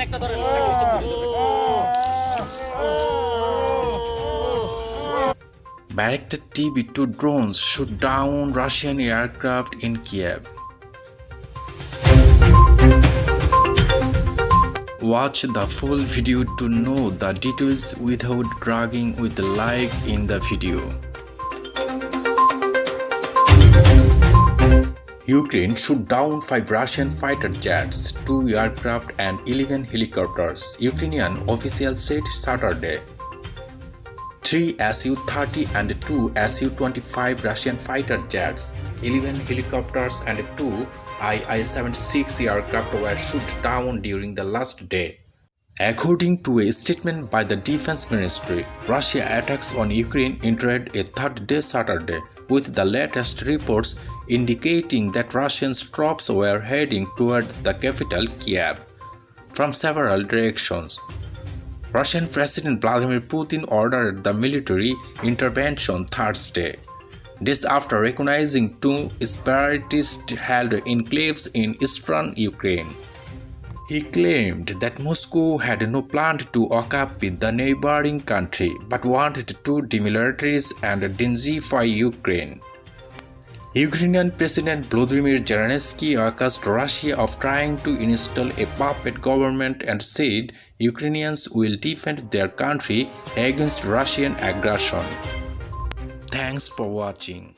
Bayraktar TB2 drones shoot down Russian aircraft in Kyiv. Watch the full video to know the details without dragging with the like in the video. Ukraine shot down 5 Russian fighter jets, 2 aircraft and 11 helicopters, Ukrainian officials said Saturday. 3 Su-30 and 2 Su-25 Russian fighter jets, 11 helicopters and 2 Il-76 aircraft were shot down during the last day. According to a statement by the Defense Ministry, Russia attacks on Ukraine entered a third day Saturday, with the latest reports indicating that Russian troops were heading toward the capital Kyiv from several directions. Russian President Vladimir Putin ordered the military intervention Thursday, days after recognizing 2 separatist-held enclaves in eastern Ukraine. He claimed that Moscow had no plan to occupy the neighboring country but wanted to demilitarize and denzify Ukraine. Ukrainian President Volodymyr Zelensky accused Russia of trying to install a puppet government and said Ukrainians will defend their country against Russian aggression. Thanks for watching.